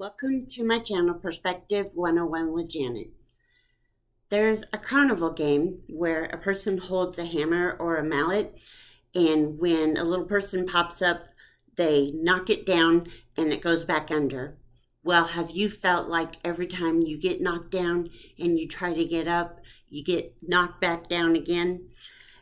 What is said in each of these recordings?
Welcome to my channel, Perspective 101 with Janet. There's a carnival game where a person holds a hammer or a mallet, and when a little person pops up, they knock it down and it goes back under. Well, have you felt like every time you get knocked down and you try to get up, you get knocked back down again?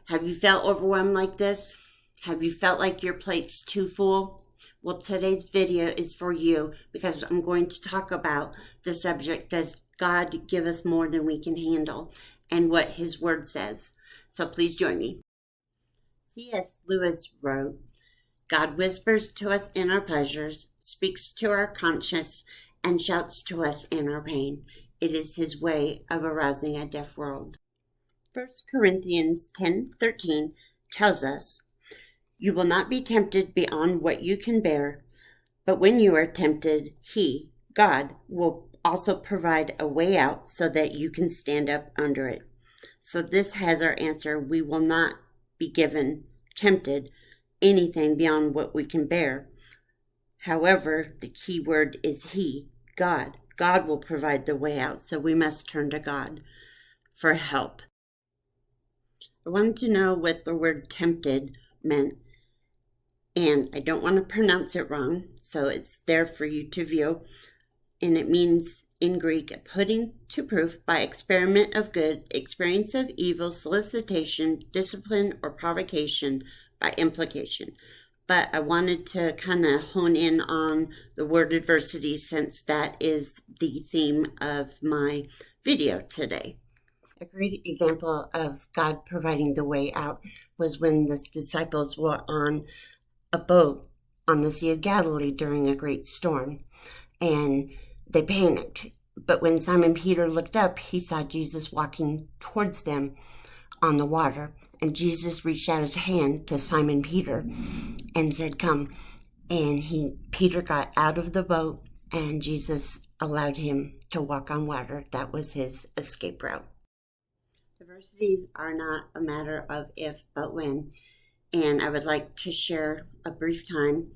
Have you felt overwhelmed like this? Have you felt like your plate's too full? Well, today's video is for you because I'm going to talk about the subject, does God give us more than we can handle, and what His Word says. So please join me. C.S. Lewis wrote, God whispers to us in our pleasures, speaks to our conscience, and shouts to us in our pain. It is His way of arousing a deaf world. 1 Corinthians 10:13 tells us, you will not be tempted beyond what you can bear, but when you are tempted, He, God, will also provide a way out so that you can stand up under it. So this has our answer. We will not be given, tempted, anything beyond what we can bear. However, the key word is He, God. God will provide the way out, so we must turn to God for help. I wanted to know what the word tempted meant. And I don't want to pronounce it wrong, so it's there for you to view. And it means, in Greek, putting to proof by experiment of good, experience of evil, solicitation, discipline, or provocation by implication. But I wanted to kind of hone in on the word adversity since that is the theme of my video today. A great example of God providing the way out was when the disciples were on a boat on the Sea of Galilee during a great storm, and they panicked. But when Simon Peter looked up, he saw Jesus walking towards them on the water, and Jesus reached out his hand to Simon Peter and said, come. And Peter got out of the boat, and Jesus allowed him to walk on water. That was his escape route. Adversities are not a matter of if, but when. And I would like to share a brief time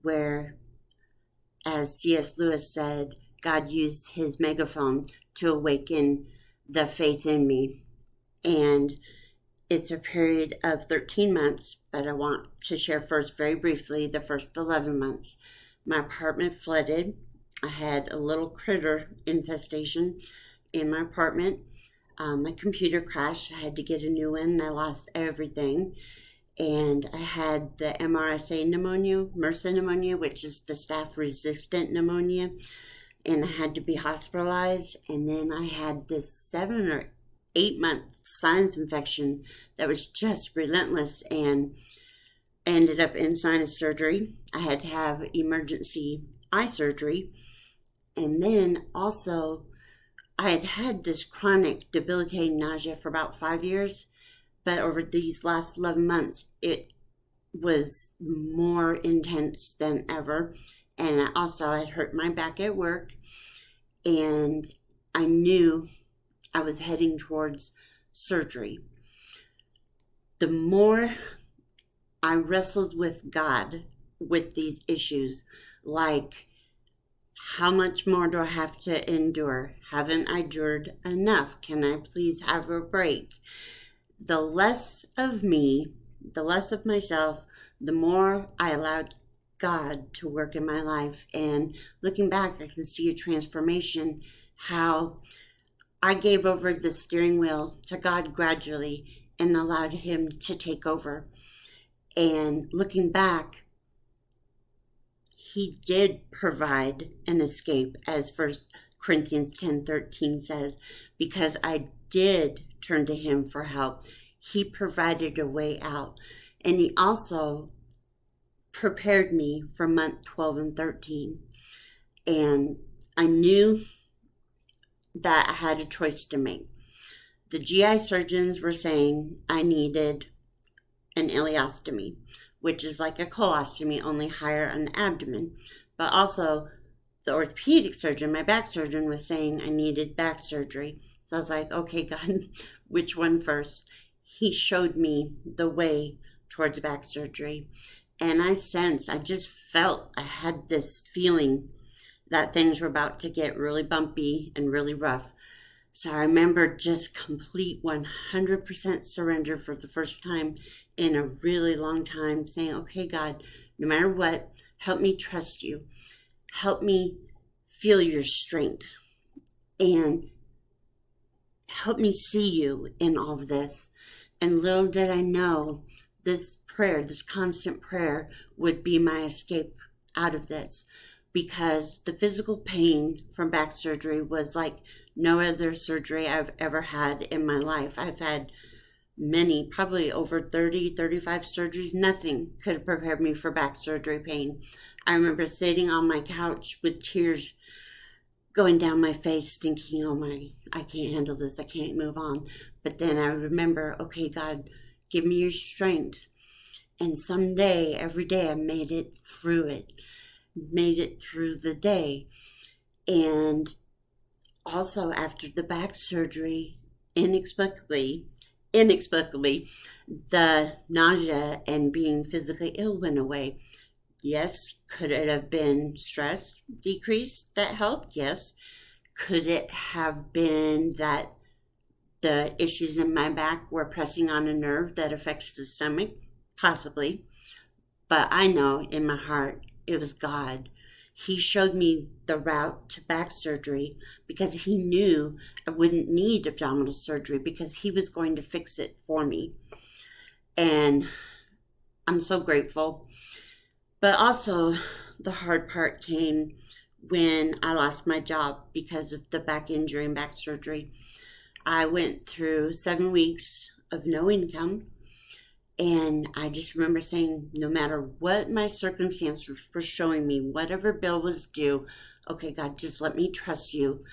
where, as C.S. Lewis said, God used His megaphone to awaken the faith in me. And it's a period of 13 months, but I want to share first, very briefly, the first 11 months. My apartment flooded. I had a little critter infestation in my apartment. My computer crashed. I had to get a new one. I lost everything. And I had the MRSA pneumonia, MRSA pneumonia, which is the staph-resistant pneumonia, and I had to be hospitalized. And then I had this 7 or 8 month sinus infection that was just relentless, and ended up in sinus surgery. I had to have emergency eye surgery, and then also I had had this chronic debilitating nausea for about 5 years. But over these last 11 months, it was more intense than ever. And I also had hurt my back at work. And I knew I was heading towards surgery. The more I wrestled with God with these issues, like, how much more do I have to endure? Haven't I endured enough? Can I please have a break? The less of me, the less of myself, the more I allowed God to work in my life. And looking back, I can see a transformation, how I gave over the steering wheel to God gradually and allowed Him to take over. And looking back, He did provide an escape, as 1 Corinthians 10:13 says, because I did turn to Him for help. He provided a way out. And He also prepared me for month 12 and 13. And I knew that I had a choice to make. The GI surgeons were saying I needed an ileostomy, which is like a colostomy, only higher on the abdomen. But also, the orthopedic surgeon, my back surgeon, was saying I needed back surgery. So I was like, okay, God, which one first? He showed me the way towards back surgery. And I just felt, I had this feeling that things were about to get really bumpy and really rough. So I remember just complete 100% surrender for the first time in a really long time, saying, okay, God, no matter what, help me trust you. Help me feel your strength. And help me see you in all of this. And little did I know this prayer, this constant prayer, would be my escape out of this, because the physical pain from back surgery was like no other surgery I've ever had in my life. I've had many, probably over 30, 35 surgeries. Nothing could have prepared me for back surgery pain. I remember sitting on my couch with tears going down my face, thinking, oh my, I can't handle this. I can't move on. But then I remember, okay, God, give me your strength. And someday, every day, I made it through the day. And also after the back surgery, inexplicably, the nausea and being physically ill went away. Yes, could it have been stress decrease that helped? Yes. Could it have been that the issues in my back were pressing on a nerve that affects the stomach? Possibly. But I know in my heart it was God. He showed me the route to back surgery because he knew I wouldn't need abdominal surgery, because he was going to fix it for me. And I'm so grateful. But also, the hard part came when I lost my job because of the back injury and back surgery. I went through 7 weeks of no income, and I just remember saying, no matter what my circumstances were showing me, whatever bill was due, okay, God, just let me trust you.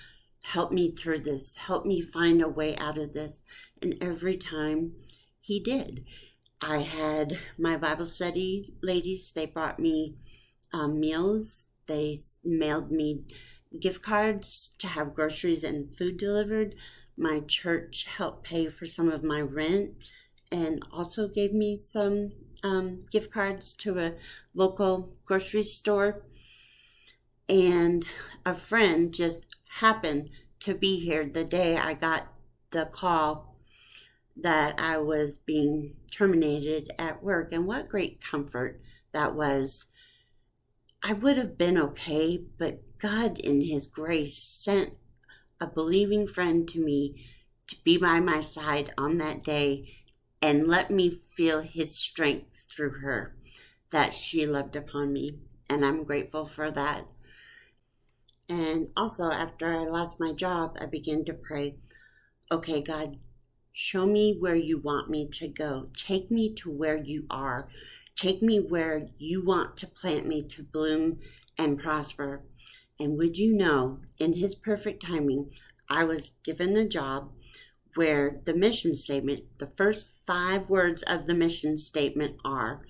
Help me through this. Help me find a way out of this. And every time he did. I had my Bible study ladies, they brought me meals. They mailed me gift cards to have groceries and food delivered. My church helped pay for some of my rent and also gave me some gift cards to a local grocery store. And a friend just happened to be here the day I got the call that I was being terminated at work. And what great comfort that was. I would have been okay, but God in his grace sent a believing friend to me to be by my side on that day and let me feel his strength through her that she loved upon me. And I'm grateful for that. And also, after I lost my job, I began to pray, okay, God, show me where you want me to go. Take me to where you are. Take me where you want to plant me to bloom and prosper. And would you know, in his perfect timing, I was given a job where the mission statement, the first 5 words of the mission statement are,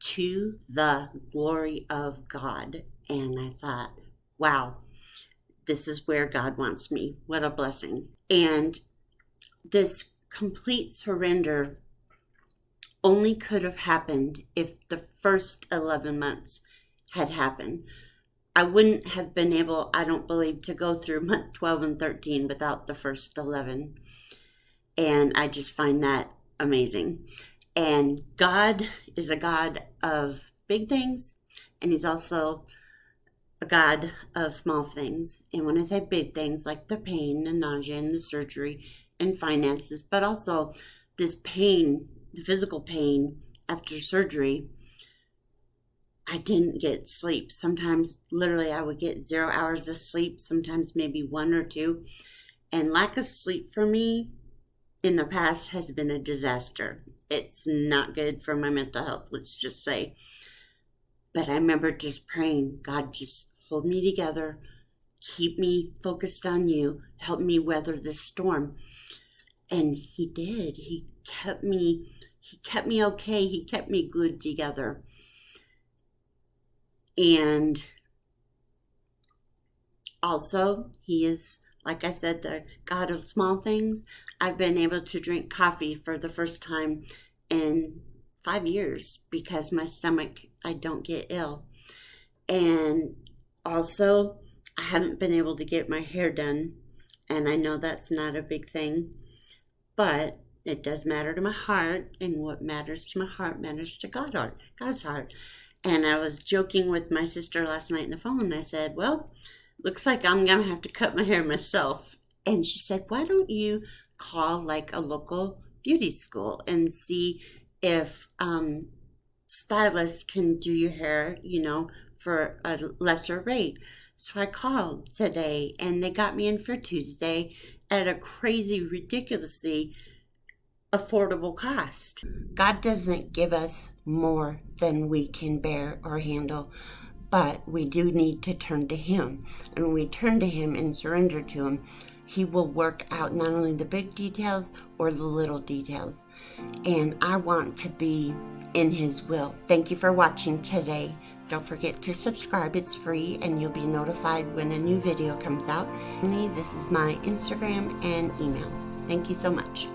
to the glory of God. And I thought, wow, this is where God wants me. What a blessing. And this complete surrender only could have happened if the first 11 months had happened. I wouldn't have been able, I don't believe, to go through month 12 and 13 without the first 11. And I just find that amazing. And God is a God of big things, and he's also a God of small things. And when I say big things, like the pain, the nausea, and the surgery, and finances, but also this pain, the physical pain after surgery, I didn't get sleep. Sometimes literally I would get 0 hours of sleep, sometimes maybe 1 or 2. And lack of sleep for me in the past has been a disaster. It's not good for my mental health, let's just say. But I remember just praying, God, just hold me together, keep me focused on you, help me weather this storm. And he did. He kept me okay. He kept me glued together. And also, he is, like I said, the God of small things. I've been able to drink coffee for the first time in 5 years because my stomach, I don't get ill. And also, haven't been able to get my hair done, and I know that's not a big thing, but it does matter to my heart, and what matters to my heart matters to God's heart. And I was joking with my sister last night on the phone, and I said, well, looks like I'm going to have to cut my hair myself. And she said, why don't you call like a local beauty school and see if stylists can do your hair, for a lesser rate. So I called today, and they got me in for Tuesday at a crazy, ridiculously affordable cost. God doesn't give us more than we can bear or handle, but we do need to turn to Him. And when we turn to Him and surrender to Him, He will work out not only the big details or the little details. And I want to be in His will. Thank you for watching today. Don't forget to subscribe. It's free, and you'll be notified when a new video comes out. This is my Instagram and email. Thank you so much.